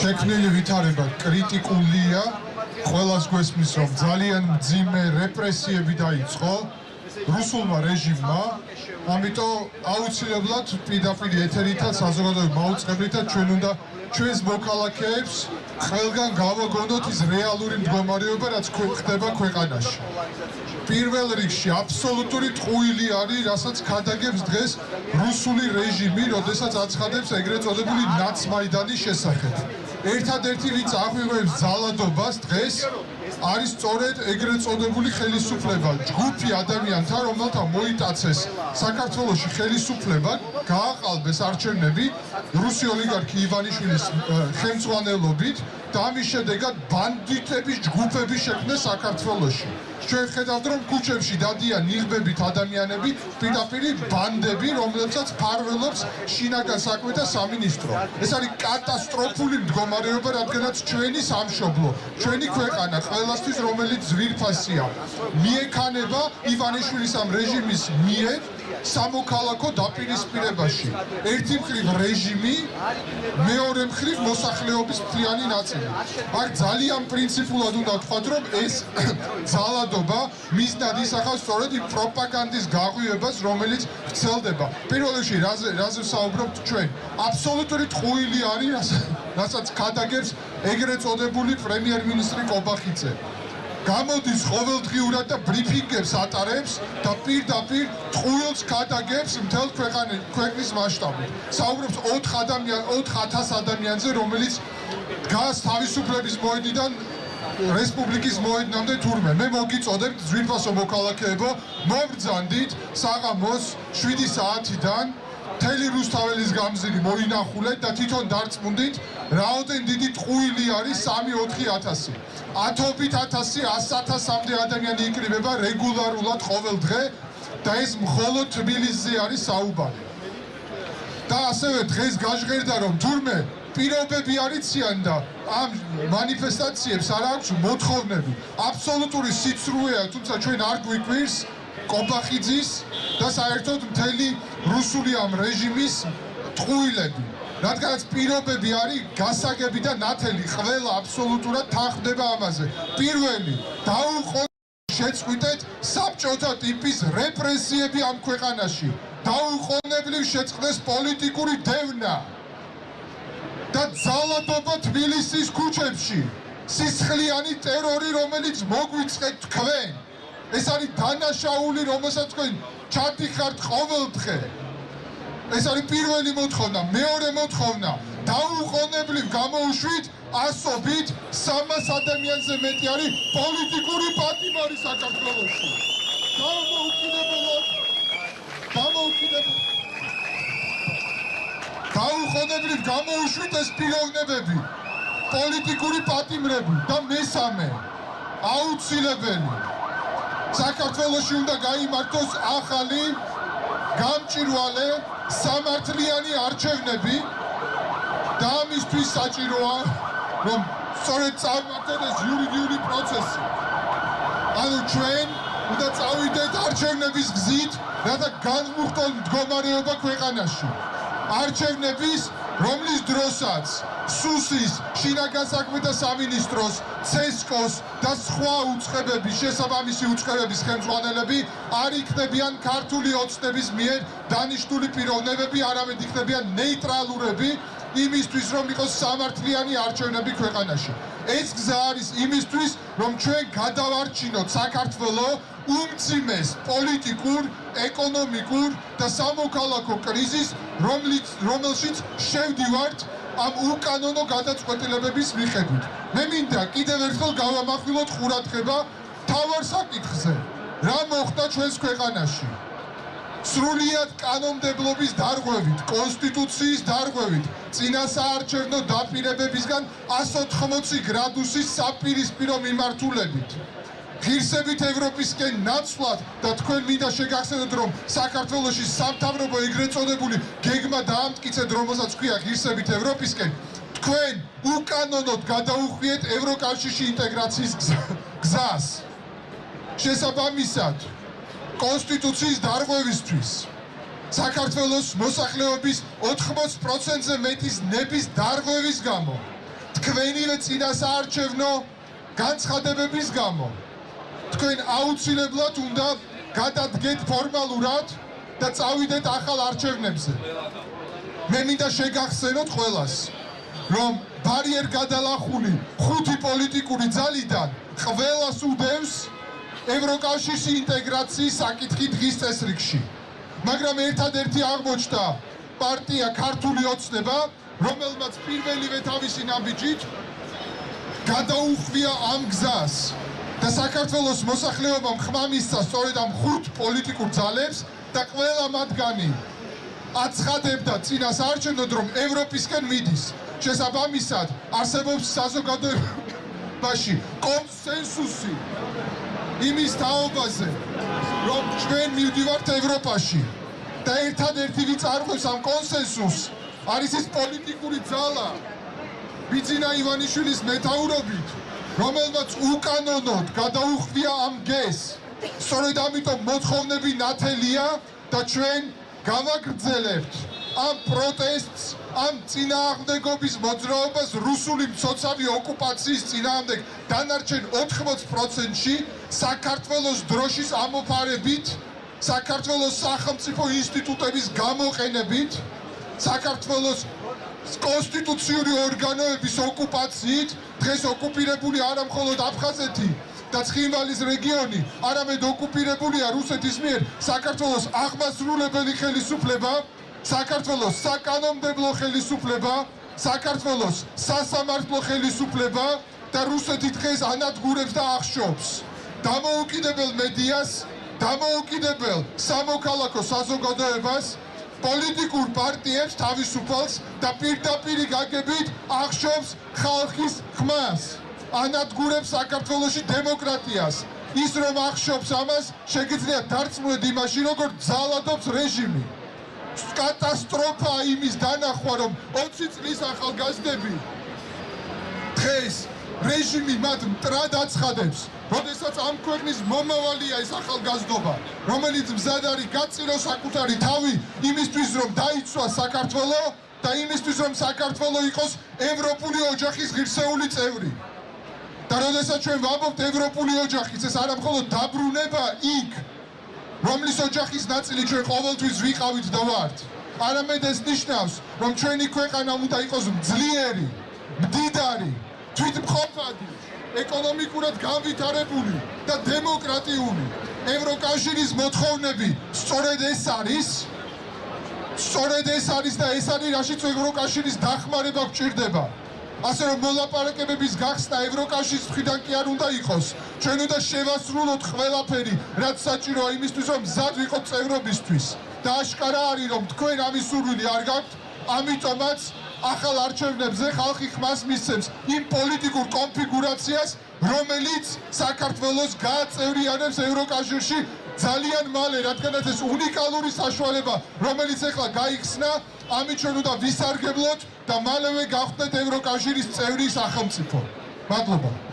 შექმნილი ვითარება კრიტიკულია, ყველას გვესმის, რომ ძალიან მძიმე რეპრესიები დაიწყო რუსულმა რეჟიმმა, ამიტომ აუცილებლად პირდაპირ ეთერითაც საზოგადოებრივ მაუწყებლითაც ჩვენ უნდა ჩვენს მოქალაქეებს ყველგან გავაგონოთ ის რეალური მდგომარეობა, რაც ხდება ქვეყანაში. პირველ რიგში აბსოლუტური ტყუილი არის, რასაც ქადაგებს დღეს რუსული რეჟიმი, როდესაც აცხადებს ეგრეთ წოდებული ნაცმაიდანის შესახებ. ერთადერთი ვინც აღვივებს ძალადობას დღეს არის სწორედ ეგრეთ წოდებული ხელისუფლება, ჯგუფი ადამიანთა, რომელთა მოიტაცეს საქართველოში ხელისუფლება, გააყალბეს არჩევნები რუსი ოლიგარქი ივანიშვილის ხელმძღვანელობით და ამის შედეგად ბანდიტების ჯგუფები შექმნეს საქართველოში. ჩვენ ხედავთ, რომ ქუჩებში დადიან ნიღბებით ადამიანები, პირდაპირ ბანდები, რომლებსაც ფარველობს შინაგან საქმეთა სამინისტრო. ეს არის კატასტროფული მდგომარეობა, რადგანაც ჩვენი სამშობლო, ჩვენი ქვეყანა ყველასთვის, რომელიც ძვირფასია, მიექანება ივანიშვილის ამ რეჟიმის მიერ სამოქალაქო დაპირისპირებაში. ერთი მხრივ რეჟიმი, მეორე მხრივ მოსახლეობის მთლიანი ნაწილი. აქ ძალიან პრინციპულად უნდა ვთქვათ, რომ ეს ძალადობა მიზნად ისახავს სწორედ იმ პროპაგანდის გაღვივებას, რომელიც ვრცელდება. პირველ რიგში, რაზე საუბრობთ ჩვენ? აბსოლუტური ტყუილი არის, რასაც ქადაგებს ეგრეთ წოდებული პრემიერ-მინისტრი კობახიძე. გამოდის ყოველდღიურად და ბრიფინგებს ატარებს და პირდაპირ ტყუილს ქადაგებს მთელ ქვეყნის მასშტაბით. საუბრობს 4,000 ადამიანზე, რომელიც დგას თავისუფლების მოედნიდან რესპუბლიკის მოედნამდე თურმე. მე მოგიწოდებთ ძვირფასო მოქალაქეებო, მომბრძანდით საღამოს 7 საათიდან მთელი რუსთაველის გამზირი მოინახულეთ და თვითონ დარწმუნდით, რაოდენ დიდი ტყუილი არის 3-4,000. ათობით ათასი, 100,000-მდე ადამიანი იკრიბება რეგულარულად ყოველ დღე და ეს მხოლოდ თბილისზე არის საუბარი. და ასევე დღეს გაჟღერდა, რომ თურმე პირობები არიციან და ამ მანიფესტაციებს არ აქვს მოთხოვნები. აბსოლუტური სიცრუეა, თუმცა ჩვენ არ გვიკვირს კობახიძის და საერთოდ მთელი რუსული ამ რეჟიმის ტყუილები. რადგანაც პირობები არის გასაგები და ნათელი, ყველა აბსოლუტურად თანხმდება ამაზე. პირველი, შეწყვიტეთ საბჭოთა ტიპის რეპრესიები ამ ქვეყანაში. დაუყოვნებლივ შეწყდეს პოლიტიკური დევნა და ძალადობა თბილისის ქუჩებში. სისხლიანი ტერორი, რომელიც მოგვიწყეთ თქვენ. ეს არის დანაშაული, რომელსაც თქვენ ჩადიხართ ყოველ დღე. ეს არის პირველი მოთხოვნა. მეორე მოთხოვნა, დაუყოვნებლივ გამოუშვით ასობით 300 ადამიანზე მეტი არის პოლიტიკური პატიმარი საქართველოში. დაუყოვნებლივ გამოუშვით ეს პიროვნებები, პოლიტიკური პატიმრები და მესამე, აუცილებელი საქართველოში უნდა გაიმართოს ახალი გამჭვირვალე სამართლიანი არჩევნები და ამისთვის საჭიროა, რომ სწორედ წარმართოთ ეს იურიდიული პროცესი. ანუ ჩვენ უნდა წავიდეთ არჩევნების გზით, რათა განვუხტოთ მდგომარეობა ქვეყანაში. არჩევნების, რომლის დროსაც სუსის, შინაგან საქმეთა სამინისტროს, ცესკოს და სხვა უწყებების, შესაბამისი უწყებების ხელმძღვანელები არ იქნებიან ქართული ოცნების მიერ დანიშნული პიროვნებები, არამედ იქნებიან ნეიტრალურები იმისთვის, რომ იყოს სამართლიანი არჩევნები ქვეყანაში. ეს გზა არის იმისთვის, რომ ჩვენ გადავარჩინოთ საქართველო უმძიმეს პოლიტიკურ, ეკონომიკურ და სამოქალაქო კრიზისს, რომელშიც შევდივართ ამ უკანონო გადაწყვეტილებების მიხედვით. მე მინდა კიდევ ერთხელ გავამახვილოთ ყურადღება მთავარ საკითხზე, რა მოხდა ჩვენს ქვეყანაში. სრულიად კანონმდებლობის დარღვევით, კონსტიტუციის დარღვევით, წინასაარჩევნო დაპირებებისგან 180 გრადუსის საპირისპირო მიმართულებით. ღირსებით ევროპისკენ ნაცვლად და თქვენ მინდა შეგახსენოთ, რომ საქართველოში სამთავრობო ეგრეთ წოდებული გეგმა დაამტკიცეთ, რომელსაც ქვია ღირსებით ევროპისკენ, თქვენ უკანონოდ გადაუხვიეთ ევროკავშირში ინტეგრაციის გზას. შესაბამისად, კონსტიტუციის დარღვევისთვის საქართველოს მოსახლეობის 80%-ზე მეტის ნების დარღვევის გამო თქვენივე წინასაარჩევნო განცხადებების გამო თქვენ აუცილებლად უნდა გადადგეთ ფორმალურად და წავიდეთ ახალ არჩევნებზე. მე მინდა შეგახსენოთ ყველას, რომ ბარიერ გადალახული 5 პოლიტიკური ძალიდან ყველას უდევს ევროკავშირის ინტეგრაციის საკითხი დღის წესრიგში. მაგრამ ერთადერთი აღმოჩნდა პარტია ქართული ოცნება, რომელმაც პირველივე თავისი ნაბიჯით გადაუხვია ამ გზას და საქართველოს მოსახლეობამ ხმა მისცა სწორედ ამ 5 პოლიტიკურ ძალებს და ყველა მათგანი აცხადებდა წინასაარჩევნოდ, რომ ევროპისკენ მიდის. შესაბამისად, არსებობს საზოგადოებაში კონსენსუსი იმის თაობაზე, რომ ჩვენ მივდივართ ევროპაში და ერთადერთი ვინც არღვევს ამ კონსენსუსს არის ის პოლიტიკური ძალა ბიძინა ივანიშვილის მეთაურობით, რომელმაც უკანონოდ გადაუხვია ამ გეზს. სწორედ ამიტომ მოთხოვნები ნათელია და ჩვენ გავაგრძელებთ ამ პროტესტს, ამ წინააღმდეგობის მოძრაობას რუსული მცოცავი ოკუპაციის წინააღმდეგ დანარჩენ 80%-ში საქართველოს დროშის ამოფარებით, საქართველოს სახელმწიფო ინსტიტუტების გამოყენებით, საქართველოს კონსტიტუციური ორგანოების ოკუპაციით, დღეს ოკუპირებული არა მხოლოდ აფხაზეთი და ცხინვალის რეგიონი, არამედ ოკუპირებულია რუსეთის მიერ საქართველოს აღმასრულებელი ხელისუფლება, საქართველოს საკანონმდებლო ხელისუფლება, საქართველოს სასამართლო ხელისუფლება და რუსეთი დღეს ანადგურებს და ახშობს დამოუკიდებელ მედიას, დამოუკიდებელ სამოქალაქო საზოგადოებას, პოლიტიკურ პარტიებს თავისუფალს და პირდაპირი გაგებით ახშობს ხალხის ხმას. ანადგურებს საქართველოში დემოკრატიას. ის რომ ახშობს ამას, შეგიძლიათ დარწმუნდეთ იმაში, როგორც ძალადობს რეჟიმი. კატასტროფა იმის დანახვა, რომ 20 წლის ახალგაზრდები დღეს რეჟიმი მათ მტრად აცხადებს, როდესაც ამ ქვეყნის მომავალია ეს ახალგაზრდობა, რომელიც მზად არის გაწიროს საკუთარი თავი იმისთვის, რომ დაიცვა საქართველო და იმისთვის, რომ საქართველო იყოს ევროპული ოჯახის ღირსეული წევრი. და როდესაც ჩვენ ვამბობთ ევროპული ოჯახის, ეს არა მხოლოდ დაბრუნება იქ, რომლის ოჯახის ნაწილი ჩვენ ყოველთვის ვიყავით და ვართ. არამედ ეს ნიშნავს, რომ ჩვენი ქვეყანა უნდა იყოს მძლიერი, მდიდარი, თვითმყოფადი, ეკონომიკურად განვითარებული და დემოკრატიული. ევროკავშირის მოთხოვნები სწორედ ეს არის და ეს არის რაშიც ევროკავშირის დახმარება გვჭირდება. ასე რომ მოლაპარაკებების გახსნა ევროკავშირის მხრიდან კი არ უნდა იყოს. ჩვენ უნდა შევასრულოთ ყველაფერი, რაც საჭიროა იმისთვის, რომ მზად ვიყოთ წევრობისთვის. და აშკარა არის, რომ თქვენ ამის სურვილი არ გაქვთ, ამიტომაც ახალ არჩევნებზე ხალხი ხმას მისცემს იმ პოლიტიკურ კონფიგურაციას, რომელიც საქართველოს გააწევრიანებს ევროკავშირში ძალიან მალე, რადგანაც ეს უნიკალური საშუალება, რომელიც ახლა გაიხსნა, ამით ჩვენ უნდა ვისარგებლოთ და მალევე გავხდეთ ევროკავშირის წევრი სახელმწიფო. მადლობა.